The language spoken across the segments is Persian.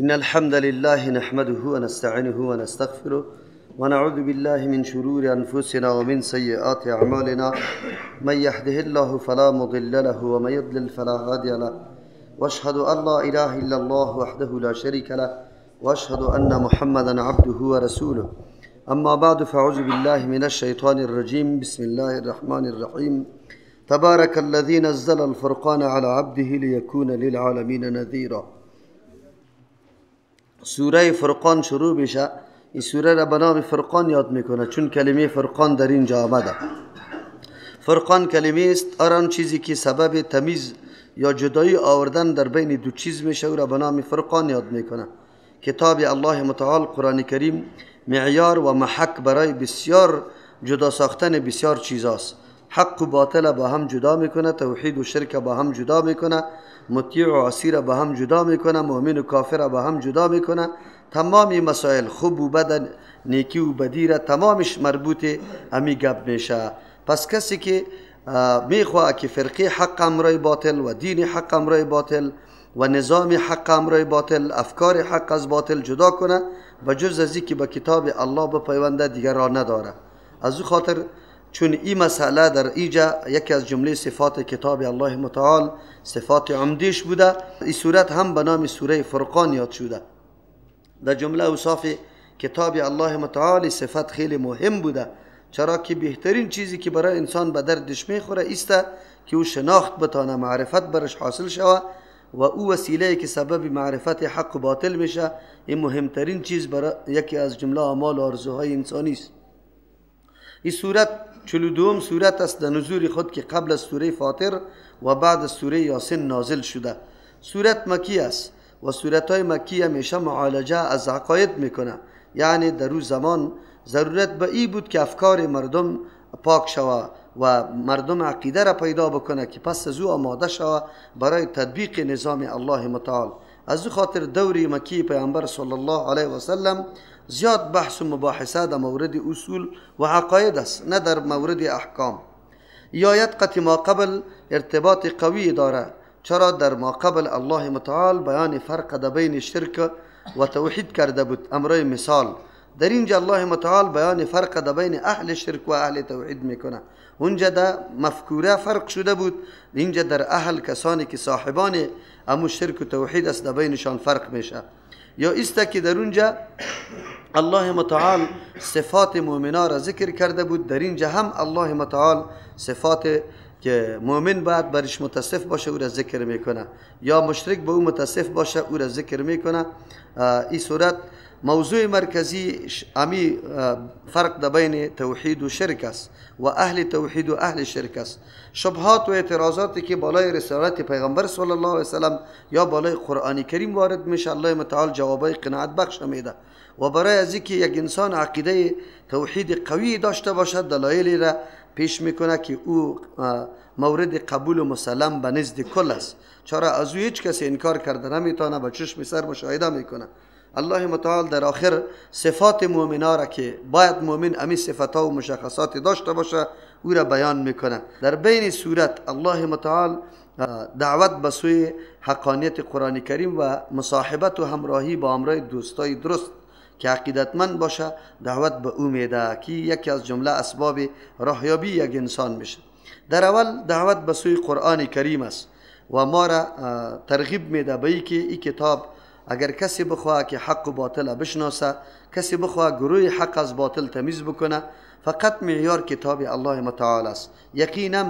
إن الحمد لله نحمده ونستعينه ونستغفره ونعوذ بالله من شرور أنفسنا ومن سيئات أعمالنا من يهده الله فلا مضل له ومن يضلل فلا هادي له وأشهد أن لا إله إلا الله وحده لا شريك له وأشهد أن محمدا عبده ورسوله أما بعد فأعوذ بالله من الشيطان الرجيم بسم الله الرحمن الرحيم تبارك الذي نزل الفرقان على عبده ليكون للعالمين نذيرا. سوره فرقان شروع بشه. این سوره را به نام فرقان یاد میکنه چون کلمه فرقان در اینجا آمده. فرقان کلمه است آن چیزی که سبب تمیز یا جدایی آوردن در بین دو چیز میشه و را به نام فرقان یاد میکنه. کتاب الله متعال قرآن کریم معیار و محک برای بسیار جدا ساختن بسیار چیزاست. حق و باطل با هم جدا میکنه، توحید و شرک با هم جدا میکنه، مطیع و عصی را با هم جدا میکنه، مؤمن و کافر را با هم جدا میکنه. تمامی مسائل خوب و بد، نیکی و بدی را تمامش مربوط امی گپ میشه. پس کسی که میخواه که فرقه حق امرای باطل و دین حق امرای باطل و نظام حق امرای باطل، افکار حق از باطل جدا کنه و جز ازی که با کتاب الله بپیونده دیگر را نداره. از او خاطر چون این مسئله در اینجا یکی از جمله صفات کتاب الله متعال صفات عمدیش بوده، این صورت هم به نام سوره فرقان یاد شده. در جمله اوصاف کتاب الله متعال صفت خیلی مهم بوده، چرا که بهترین چیزی که برای انسان به دردش میخوره است که او شناخت بتانه، معرفت برش حاصل شوه و او وسیله که سبب معرفت حق و باطل میشه. این مهمترین چیز برای یکی از جمله اعمال و آرزوهای انسانی است. این سورت 42م سورت است در نزول خود که قبل از سوره فاطر و بعد از سوره یاسین نازل شده. سورت مکی است و سورت های مکی همیشه معالجه از عقاید میکنه، یعنی در اون زمان ضرورت به این بود که افکار مردم پاک شوه و مردم عقیده را پیدا بکنه که پس از او آماده شوه برای تطبیق نظام الله متعال. از او خاطر دوری مکی پیامبر صلی الله علیه و سلم زیاد بحث و مباحثه در مورد اصول و عقاید است، نه در مورد احکام. این آیت قطع ما قبل ارتباط قوی داره، چرا در ما قبل الله متعال بیان فرق در بین شرک و توحید کرده بود. امرای مثال در اینجا الله متعال بیان فرق در بین اهل شرک و اهل توحید میکنه. اونجا در مفکوره فرق شده بود، اینجا در اهل کسانی که صاحبان امو شرک و توحید است در بینشان فرق میشه. یا است که در اونجا الله متعال صفات مؤمنا را ذکر کرده بود، در اینجا هم الله متعال صفات که مؤمن باید برش متصف باشه او را ذکر میکنه، یا مشرک به او متصف باشه او را ذکر میکنه. این صورت موضوع مرکزی امی فرق در بین توحید و شرک است و اهل توحید و اهل شرک است. شبهات و اعتراضاتی که بالای رسالت پیغمبر صلی الله علیه وسلم یا بالای قرآن کریم وارد میشه، الله متعال جوابای قناعت بخش میده و برای از اینکه یک انسان عقیده توحید قوی داشته باشد دلایلی را پیش میکنه که او مورد قبول و مسلم به نزد کل است، چرا از او هیچ کسی انکار کرده نمیتونه، به چشم سر مشاهده میکنه. الله متعال در آخر صفات مؤمنا را که باید مؤمن امی صفات و مشخصات داشته باشه او را بیان میکنه. در بین صورت الله متعال دعوت به سوی حقانیت قرآن کریم و مصاحبت و همراهی با امرای دوستای درست که عقیدتمند باشه دعوت به او میده که یکی از جمله اسباب راهیابی یک انسان میشه. در اول دعوت به سوی قرآن کریم است و ما را ترغیب میده به اینکه این کتاب اگر کسی بخواه که حق و باطل بشناسه، کسی بخواه گروه حق از باطل تمیز بکنه، فقط معیار کتاب الله متعال است. یقینا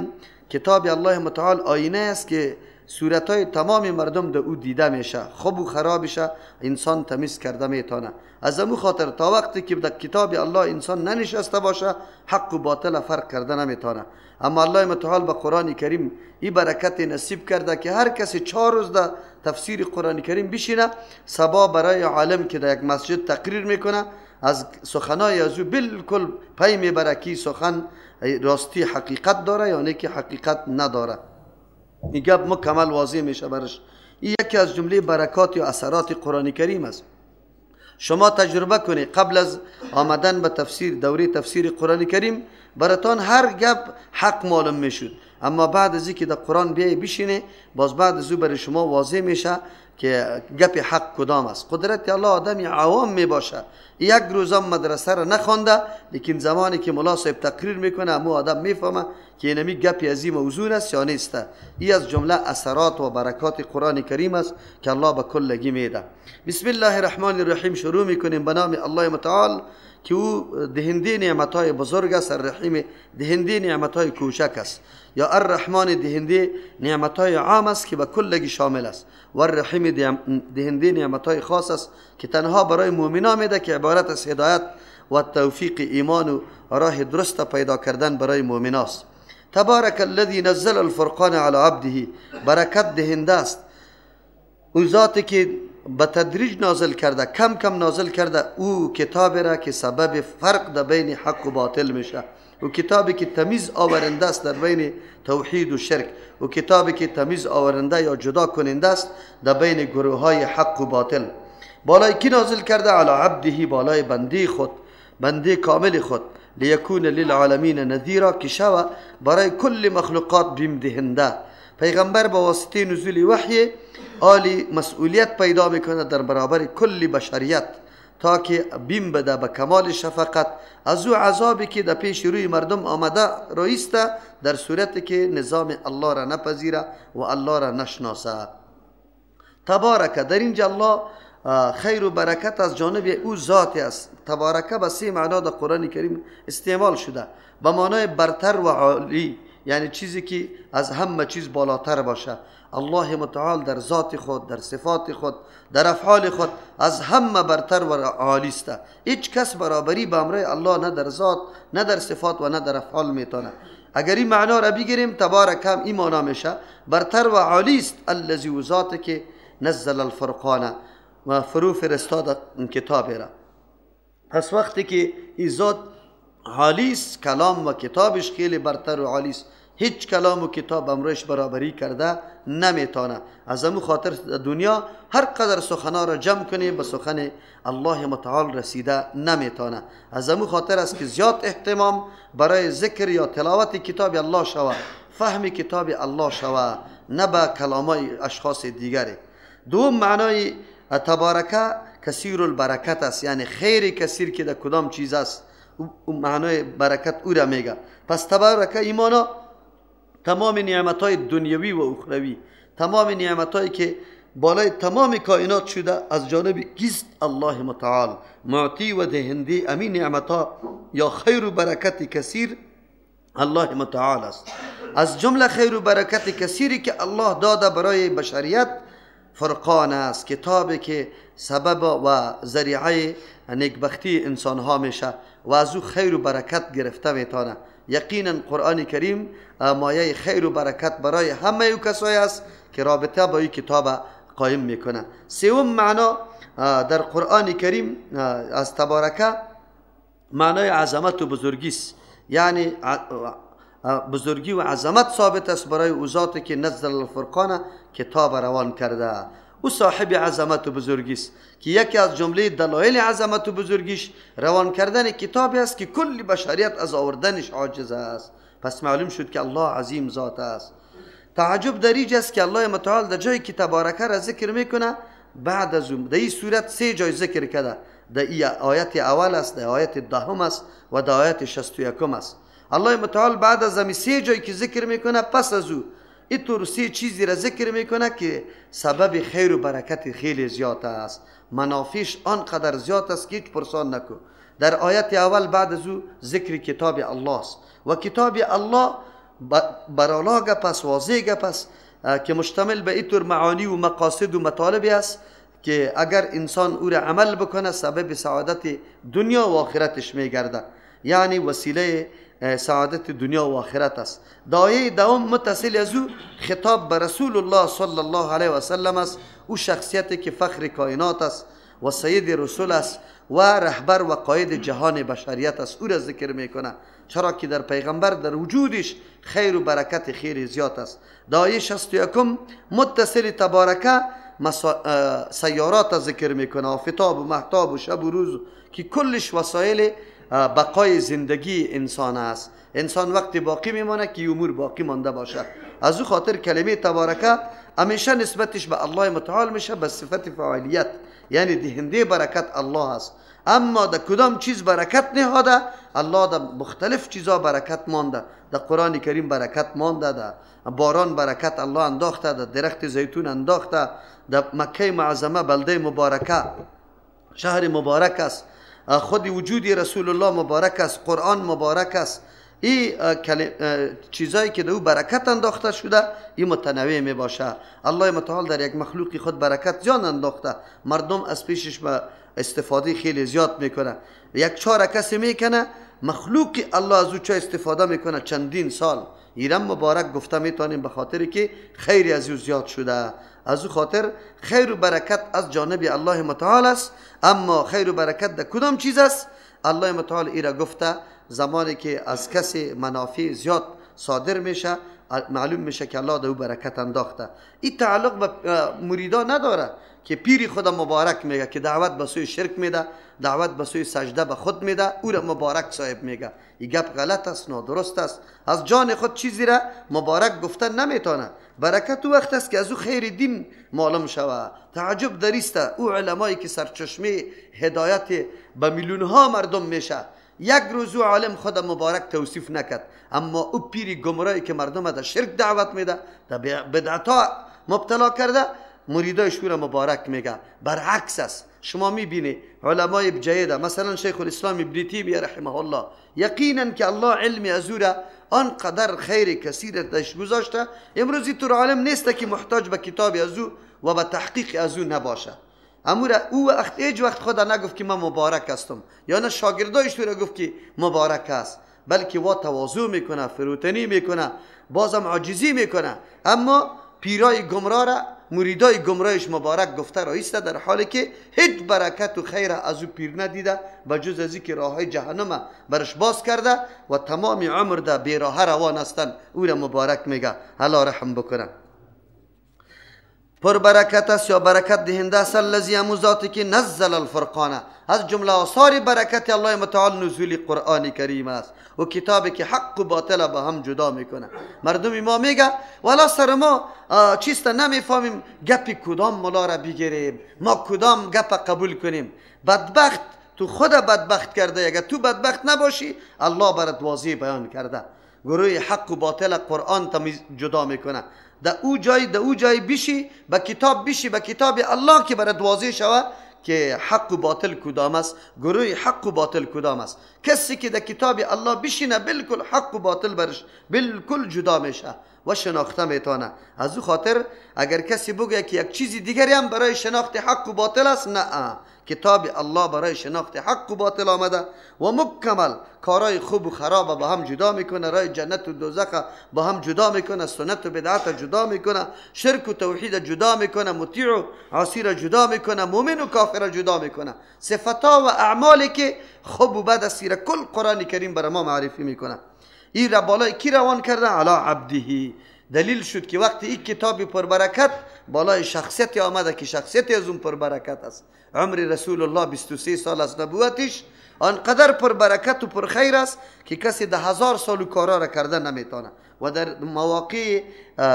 کتاب الله متعال آینه است که صورتهای تمام مردم در او دیده میشه، خوب و خرابشه انسان تمیز کرده میتونه. از امو خاطر تا وقتی که در کتاب الله انسان ننشسته باشه حق و باطل فرق کرده نمیتونه. اما الله متعال به قرآن کریم این برکت نصیب کرده که هر کسی 4 روز در تفسیر قرآن کریم بشینه، سبا برای عالم که در یک مسجد تقریر میکنه از سخنای از او بالکل پی میبره که سخن راستی حقیقت داره یا نه که حقیقت نداره. این گپ مکمل واضح میشه برش. این یکی از جمله برکات و اثرات قرآن کریم است. شما تجربه کنید قبل از آمدن به تفسیر دوره تفسیر قرآن کریم براتان هر گپ حق معلوم میشد، اما بعد از اینکه در قرآن بیای بشینه باز بعد از برای شما واضح میشه که گپ حق کدام است. قدرت الله آدمی عوام می باشه، یک روزم مدرسه را نخوانده، لیکن زمانی که ملا صاحب تقریر میکنه امو آدم میفهمه که اینمی گپی از این موضوع است یا نیست. این از جمله اثرات و برکات قرآن کریم است که الله به کلگی میده. بسم الله الرحمن الرحیم شروع میکنیم به نام الله متعال که او دهنده نعمتهای بزرگ است، الرحیم دهنده نعمتهای کوچک است، یا الرحمن دهنده نعمتهای عام است که به کلگی شامل است، و الرحیم دهنده نعمتهای خاص است که تنها برای مؤمنان میده که عبارت از هدایت و توفیق ایمان و راه درست پیدا کردن برای مؤمنان است. تبارک الذی نزل الفرقان علی عبده، برکت دهنده است او ذاتی که به تدریج نازل کرده، کم کم نازل کرده او کتاب را که سبب فرق در بین حق و باطل میشه، و کتابی که تمیز آورنده است در بین توحید و شرک، و کتابی که تمیز آورنده یا جدا کننده است در بین گروه های حق و باطل. بالای کی نازل کرده؟ علی عبده، بالای بنده خود، بنده کامل خود، لیکون للعالمین نذیرا، که شوه برای کل مخلوقات بیم دهنده. پیغمبر با واسطه نزول وحی عالی مسئولیت پیدا میکنه در برابر کل بشریت تا که بیم بده به کمال شفقت از او عذابی که در پیش روی مردم آمده رایسته، در صورتی که نظام الله را نپذیره و الله را نشناسه. تبارک، در اینجا الله خیر و برکت از جانب او ذاتی است. تبارک به سه معنا در قرآن کریم استعمال شده، به معنای برتر و عالی، یعنی چیزی که از همه چیز بالاتر باشه. الله متعال در ذات خود، در صفات خود، در افعال خود از همه برتر و عالی است. هیچ کس برابری به امر الله نه در ذات، نه در صفات و نه در افعال میتونه. اگر این معنا را بگیریم تبارک هم این معنا میشه برتر و عالی است. الذی ذات که نزل الفرقان و فرو فرستاد کتاب را. پس وقتی که این ذات عالی است، کلام و کتابش خیلی برتر و عالی است. هیچ کلام و کتاب امرش برابری کرده نمیتونه. از امو خاطر دنیا هر قدر سخنا را جمع کنه به سخن الله متعال رسیده نمیتونه. از امو خاطر است که زیاد اهتمام برای ذکر یا تلاوت کتاب الله شوه، فهم کتاب الله شوه، نه به کلامای اشخاص دیگری. دوم معنای تبارکه کثیر البرکت است، یعنی خیر کثیر که در کدام چیز است معنای برکت او را میگه. پس تبارکه ایمانا تمام نعمتهای دنیوی و اخروی، تمام نعمتهایی که بالای تمام کائنات شده از جانب کیست؟ الله متعال معطی و دهنده امین نعمتها یا خیر و برکت کثیر الله متعال است. از جمله خیر و برکت کثیری که الله داده برای بشریت فرقان است، کتابی که سبب و ذریعه نیکبختی انسان ها میشه و از او خیر و برکت گرفته میتونه. یقینا قرآن کریم مایه خیر و برکت برای همه کسایی است که رابطه با این کتاب قایم میکنه. سوم معنا در قرآن کریم از تبارکه معنای عظمت و بزرگی است، یعنی بزرگی و عظمت ثابت است برای او ذاتی که نزل الفرقان کتاب روان کرده. او صاحب عظمت و بزرگی است که یکی از جمله دلایل عظمت و بزرگیش روان کردن کتابی است که کل بشریت از آوردنش عاجز است. پس معلوم شد که الله عظیم ذات است. تعجب در اینجا است که الله متعال در جایی که تبارکه را ذکر میکنه بعد از اون در این صورت سه جای ذکر کرده. در این آیت اول است، در آیت دهم است و در آیت 61 است. الله متعال بعد از همین سه جایی که ذکر میکنه پس از او اینطور سه چیزی را ذکر میکنه که سبب خیر و برکت خیلی زیاد است، منافعش آنقدر زیاد است که هیچ پرسان نکو. در آیت اول بعد از او ذکر کتاب الله است و کتاب الله برالا گپ است، واضح گپ است که مشتمل به اینطور معانی و مقاصد و مطالب است که اگر انسان او را عمل بکنه سبب سعادت دنیا و آخرتش میگرده، یعنی وسیله سعادت دنیا و آخرت است. دایه دوم متصل از او خطاب به رسول الله صلی الله علیه و سلم است، او شخصیتی که فخر کائنات است و سید رسول است و رهبر و قائد جهان بشریت است. او را ذکر میکنه چرا که در پیغمبر در وجودش خیر و برکت خیلی زیاد است. دایه 61 متصل تبارکه سیارات ذکر میکنه، آفتاب و مهتاب و شب و روز که کلش وسایل بقای زندگی انسان است. انسان وقتی باقی میمانه که امور باقی مانده باشه. از او خاطر کلمه تبارکه همیشه نسبتش به الله متعال میشه به صفت فعالیت، یعنی دهنده برکت الله است. اما در کدام چیز برکت نهاده؟ الله در مختلف چیزا برکت مانده. در قرآن کریم برکت مانده، در باران برکت الله انداخته، در درخت زیتون انداخته، در مکه معظمه بلده مبارکه شهر مبارک است، خود وجود رسول الله مبارک است، قرآن مبارک است. این چیزایی که در او برکت انداخته شده این متنوع می باشه. الله متعال در یک مخلوقی خود برکت زیاد انداخته، مردم از پیشش به استفاده خیلی زیاد میکنه. یک چاره کسی میکنه مخلوق الله از او چه استفاده میکنه چندین سال. ایرم مبارک گفته میتونیم به خاطر که خیری از او زیاد شده. از او خاطر خیر و برکت از جانب الله متعال است. اما خیر و برکت در کدام چیز است؟ الله متعال ایرا گفته زمانی که از کسی منافع زیاد صادر میشه معلوم میشه که الله در او برکت انداخته. این تعلق به مریدا نداره که پیری خدا مبارک میگه که دعوت به سوی شرک میده، دعوت به سوی سجده به خود میده، او را مبارک صاحب میگه. این گپ غلط است، نادرست است. از جان خود چیزی را مبارک گفتن نمیتونه. برکت او وقت است که از او خیر دین معلوم شود. تعجب دریست او علمایی که سرچشمه هدایت به میلیون ها مردم میشه، یک روز او عالم خود مبارک توصیف نکرد، اما او پیری گمراهی که مردم در شرک دعوت میده، در بدعتا مبتلا کرده، مریدایش او را مبارک میگه. برعکس است. شما میبینی علمای بجیده مثلا شیخ الاسلام ابن تیمیه رحمه الله، یقینا که الله علم از او را آنقدر خیر کثیر درش گذاشته، امروزی تو عالم نیست که محتاج به کتاب از او و به تحقیق از او نباشه. امور او وقت ایج وقت خدا نگفت که من مبارک هستم، یا نه شاگردایش تو را گفت که مبارک است، بلکه وا تواضع میکنه، فروتنی میکنه، بازم عاجزی میکنه. اما پیرای گمراه را مریدای گمراهش مبارک گفته رایسته، در حالی که هیچ برکت و خیر از او پیر ندیده بجز از اینکه راههای جهنم برش باز کرده و تمام عمر ده بیراه روان هستند. او را مبارک میگه. الله رحم بکنه. پر برکت است یا برکت دهنده است الذی ذاتی که نزل الفرقان. از جمله آثار برکت الله متعال نزول قرآن کریم است و کتابی که حق و باطل با هم جدا میکنه. مردم ما میگه والا سر ما چیست نمیفهمیم، گپی کدام مولا را بگیریم، ما کدام گپ قبول کنیم. بدبخت تو خود بدبخت کرده. اگر تو بدبخت نباشی الله برات واضح بیان کرده. گروه حق و باطل قرآن تمیز جدا میکنه. در او جای بشی به کتاب، بشی به کتاب الله که برات واضح شود که حق و باطل کدام است، گروه حق و باطل کدام است. کسی که در کتاب الله بشینه بالکل حق و باطل برش بالکل جدا میشه و شناخته میتونه. از او خاطر اگر کسی بگه که یک چیزی دیگری هم برای شناخت حق و باطل است، نه، کتاب الله برای شناخت حق و باطل آمده و مکمل کارهای خوب و خراب با هم جدا میکنه، راه جنت و دوزخ با هم جدا میکنه، سنت و بدعت جدا میکنه، شرک و توحید جدا میکنه، مطیع و عاصی را جدا میکنه، مؤمن و کافر را جدا میکنه. صفتا و اعمالی که خوب و بد است کل قرآن کریم برای ما معرفی میکنه. این را بالای کی روان کرده؟ علی عبده. دلیل شد که وقتی این کتاب پربرکت بالای شخصیتی آمده که شخصیتی از اون پربرکت است. عمر رسول الله 23 سال از نبوتش آنقدر پربرکت و پرخیر است که کسی 10,000 سال کارا را کرده نمیتونه. و در مواقع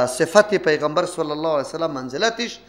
صفت پیغمبر صلی الله علیه وسلم منزلتش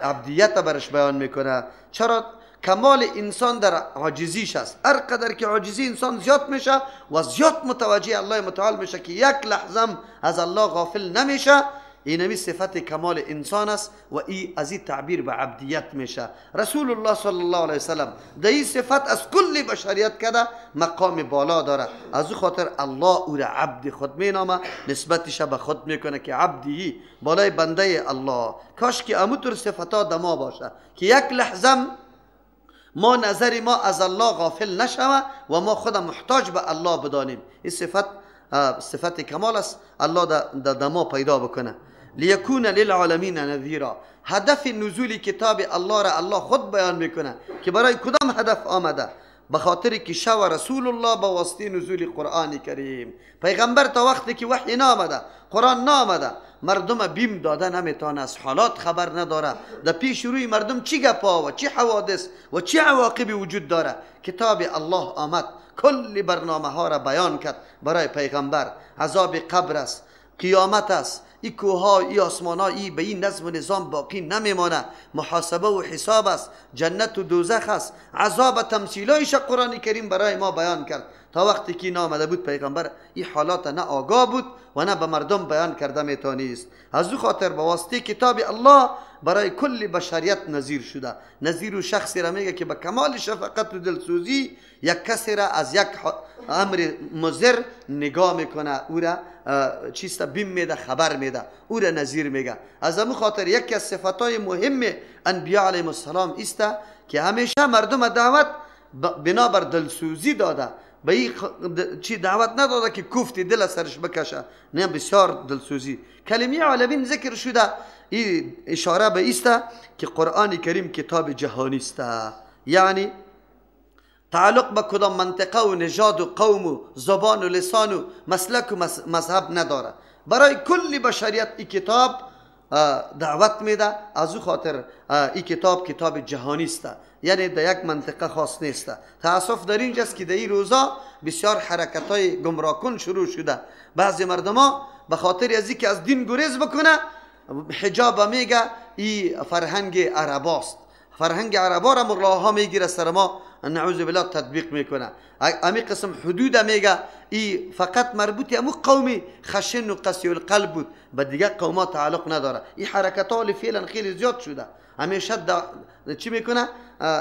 عبدیت برش بیان میکنه. چرا؟ کمال انسان در عاجزیش است. هر قدر که عاجزی انسان زیاد میشه و زیاد متوجه الله متعال میشه که یک لحظه از الله غافل نمیشه، اینمی صفت کمال انسان است و از این تعبیر به عبدیت میشه. رسول الله صلی الله علیه وسلم در این صفت از کل بشریت کرده مقام بالا داره. از او خاطر الله او را عبد خود مینامه، نسبتش به خود میکنه که عبدی، بالای بنده الله. کاش که اموتر صفتا دما باشه که یک لحظه ما نظر ما از الله غافل نشوه و ما خود محتاج به الله بدانیم. این صفت کمال است. الله در دما پیدا بکنه. لیکون للعالمین نذیرا. هدف نزول کتاب الله را الله خود بیان میکنه که برای کدام هدف آمده. به خاطر که شو رسول الله با واسطه نزول قرآن کریم. پیغمبر تا وقتی که وحی نامده، قرآن نامده، مردم بیم داده نمیتونه، از حالات خبر نداره، در پیش روی مردم چی گپا و چی حوادث و چی عواقبی وجود داره. کتاب الله آمد کل برنامه ها را بیان کرد برای پیغمبر. عذاب قبر است، قیامت است، این کوها، این آسمان ها، این به این نظم و نظام باقی نمیمانه. محاسبه و حساب است، جنت و دوزخ است، عذاب تمثیلایش قرآن کریم برای ما بیان کرد. تا وقتی که نامده بود پیغمبر این حالات نه آگاه بود و نه به مردم بیان کرده میتونیست. از او خاطر به واسطه کتاب الله برای کل بشریت نذیر شده. نذیر و شخصی را میگه که به کمال شفقت و دلسوزی یک کسی را از یک امر مضر نگاه میکنه، او را چیست بیم میده، خبر میده، او را نذیر میگه. از همون خاطر یکی از صفاتهای مهم انبیاء علیهم السلام است که همیشه مردم دعوت بنابر دلسوزی داده. به این چی دعوت نداده که کوفتی دل سرش بکشه، نه بسیار دلسوزی. کلمه عالمین ذکر شده، این اشاره به است که قرآن کریم کتاب جهانی است، یعنی تعلق به کدام منطقه و نژاد و قوم و زبان و لسان و مسلک و مذهب نداره. برای کل بشریت این کتاب دعوت میده. از او خاطر این کتاب جهانی است، یعنی در یک منطقه خاص نیست. تاسف در اینجاست که در این روزا بسیار حرکت های گمراهکن شروع شده. بعضی مردم ها به خاطر از اینکه از دین گریز بکنه، حجاب میگه این فرهنگ عرباست، فرهنگ عربا را ملاها میگیره سر ما، نعوذ بالله تطبیق میکنه. امی قسم حدود میگه ای فقط مربوط امو قومی خشن و قسی القلب بود، به دیگه قومات تعلق نداره. این حرکت ها فعلا خیلی زیاد شده. همیشه چی میکنه؟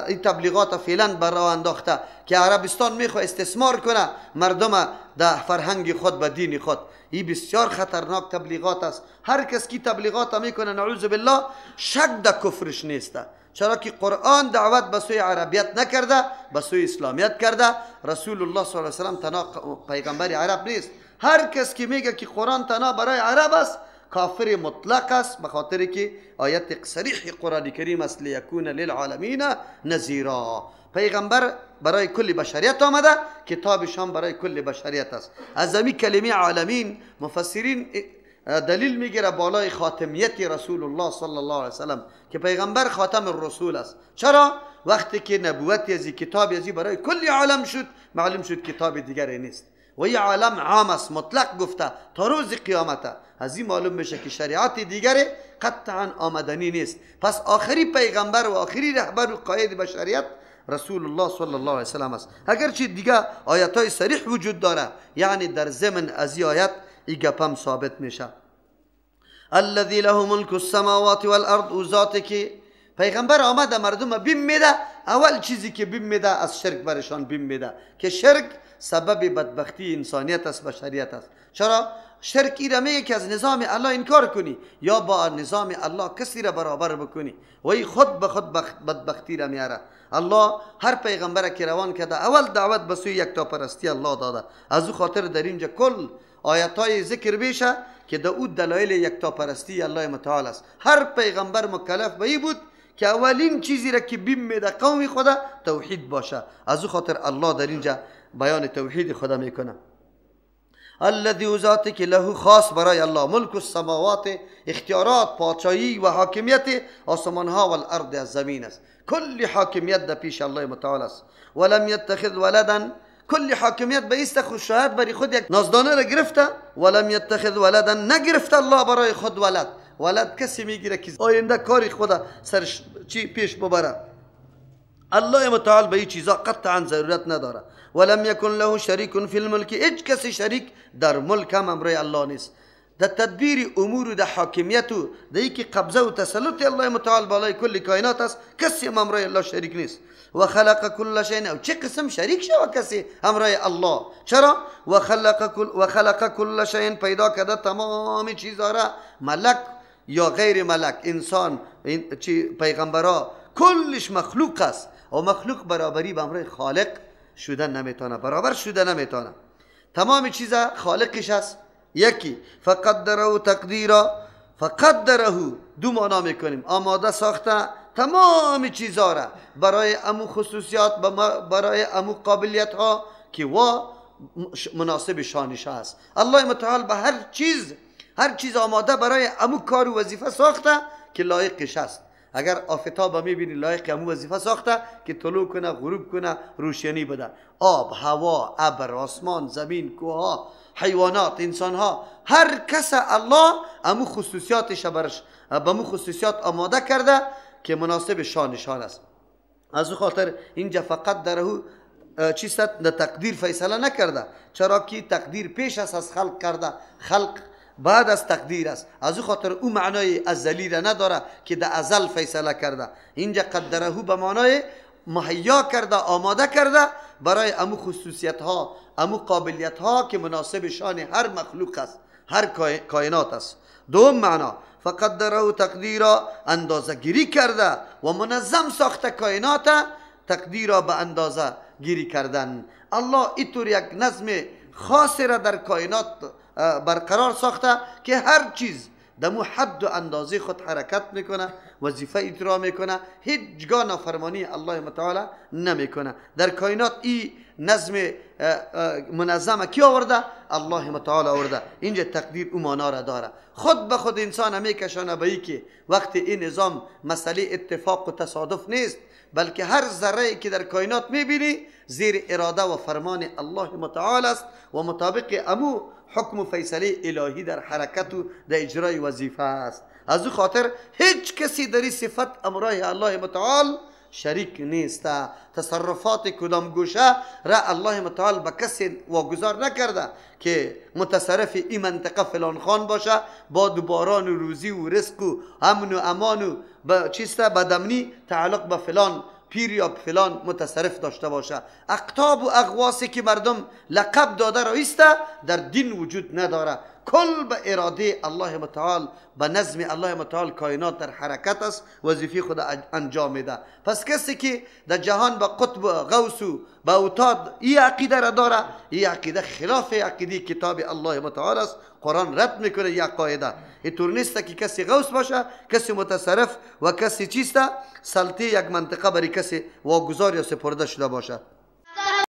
این تبلیغات فعلا برای انداخته که عربستان میخواد استثمار کنه مردم در فرهنگ خود به دین خود. این بسیار خطرناک تبلیغات است. هر کس کی تبلیغات میکنه نعوذ بالله شک در کفرش نیست، چرا که قرآن دعوت به سوی عربیت نکرده، به سوی اسلامیت کرده. رسول الله صلی الله علیه و سلم تنها پیغمبر عرب نیست. هر کس که میگه که قرآن تنها برای عرب است کافر مطلق است، به خاطر که آیت صریح قرآن کریم است لیکون للعالمین نذیرا. پیغمبر برای کل بشریت آمده، کتابش هم برای کل بشریت است. از همین کلمه عالمین مفسرین دلیل میگیره بالای خاتمیت رسول الله صلی الله علیه وسلم که پیغمبر خاتم الرسول است. چرا؟ وقتی که نبوت ازی کتاب ازی برای کل عالم شد، معلوم شد کتاب دیگری نیست و این عالم عام است، مطلق گفته تا روز قیامت. از این معلوم میشه که شریعت دیگری قطعا آمدنی نیست. پس آخری پیغمبر و آخری رهبر و قائد بشریت رسول الله صلی الله علیه وسلم است. اگرچه دیگه آیات های صریح وجود داره، یعنی در ضمن از این آیت این گپم ثابت میشه. الذی له ملک السماوات والارض، او ذاتی که پیغمبر آمده مردم بیم میده. اول چیزی که بیم میده از شرک برشان بیم میده که شرک سبب بدبختی انسانیت است، بشریت است. چرا؟ شرک ایره میگه که از نظام الله انکار کنی یا با نظام الله کسی را برابر بکنی و این خود به خود بدبختی را میاره. الله هر پیغمبر که روان کرده اول دعوت به سوی یکتاپرستی الله داده. از او خاطر در اینجا کل آیاتای ذکر بشه که در او دلایل یکتاپرستی الله متعال است. هر پیغمبر مکلف به این بود که اولین چیزی را که بیم میده قوم خدا توحید باشه. از او خاطر الله در اینجا بیان توحید خدا میکنه. الذی ذاتی که له خاص برای الله ملک السماوات، اختیارات، پادشاهی و حاکمیت آسمان ها و الارض، از زمین است. کل حاکمیت در پیش الله متعال است. ولم یتخذ ولدا، کل حاکمیت به است خوشایت برای خود یک نازدانه را گرفته. ولم یتخذ ولدا، نگرفته الله برای خود ولد. ولد کسی میگیره که آینده کاری خدا سرش چی پیش ببره. الله متعال به این چیزا قطعا ضرورت نداره. ولم یکن له شریک فی الملک، هیچ کسی شریک در ملک هم امر الله نیست. در تدبیر امور و در حاکمیت و در اینکه قبضه و تسلط الله متعال بالای کل کائنات است، کسی هم امر الله شریک نیست. و خلق کل شیء، چه قسم شریک شود کسی امر الله؟ چرا؟ و خلق کل شیء، پیدا کرده تمام چیزها را، ملک یا غیر ملک، انسان، پیغمبرا، کلش مخلوق است و مخلوق برابری به امر خالق شدن نمیتونه، برابر شدن نمیتونه. تمام چیزا خالقش است. یکی فقدره تقدیرا، فقدره دو معنا میکنیم، آماده ساخته تمام چیزها را برای امو خصوصیات برای امو قابلیت ها که مناسب شانش است. الله متعال به هر چیز آماده برای امو کار و وظیفه ساخته که لایقش است. اگر آفتاب میبینی لایق امو وظیفه ساخته که طلوع کنه، غروب کنه، روشنی بده. آب، هوا، ابر، آسمان، زمین، کوها، حیوانات، انسان ها، هر کس الله امو خصوصیاتش برش به خصوصیات آماده کرده که مناسب شانشان است. از او خاطر اینجا فقط در چیست تقدیر فیصله نکرده، چرا که تقدیر پیش است از خلق کرده، خلق بعد از تقدیر است. از او خاطر او معنای ازلی را نداره که در ازل فیصله کرده. اینجا قدره به معنای مهیا کرده، آماده کرده برای امو خصوصیت ها، امو قابلیت ها که مناسب شان هر مخلوق است، هر کائنات است. دوم معنا فقدره تقدیرا، اندازه گیری کرده و منظم ساخته کائنات، تقدیر را به اندازه گیری کردن. الله اینطور یک نظم خاصی را در کائنات برقرار ساخته که هر چیز دمو حد و اندازه خود حرکت میکنه، وظیفه اجرا میکنه، هیچگاه نافرمانی الله متعال نمیکنه. در کائنات این نظم منظمه کی آورده؟ الله متعال آورده. اینجا تقدیر او معنا را داره. خود به خود انسان میکشانه به این که وقتی این نظام مسئله اتفاق و تصادف نیست، بلکه هر ذره که در کائنات میبینی زیر اراده و فرمان الله متعال است و مطابق امو حکم و فیصله الهی در حرکت و در اجرای وظیفه است. از او خاطر هیچ کسی در این صفت امرای الله متعال شریک نیست. تصرفات کدام گوشه را الله متعال به کسی واگذار نکرده که متصرف این منطقه فلان خان باشه، با باران و روزی و رزق و امن و امان و بدمنی تعلق به فلان پیر یا فلان متصرف داشته باشه. اقطاب و اغواسی که مردم لقب داده رایسته در دین وجود نداره. کل به اراده الله متعال، به نظم الله متعال کائنات در حرکت است، وظیفه خود انجام میده. پس کسی که در جهان به قطب و غوث و به اوتاد این عقیده را داره، این عقیده خلاف عقیده کتاب الله متعال است. قرآن رد میکنه یک قاعده. اینطور نیست که کسی غوث باشه، کسی متصرف و کسی چیسته سلطه یک منطقه برای کسی واگذار یا سپرده شده باشه.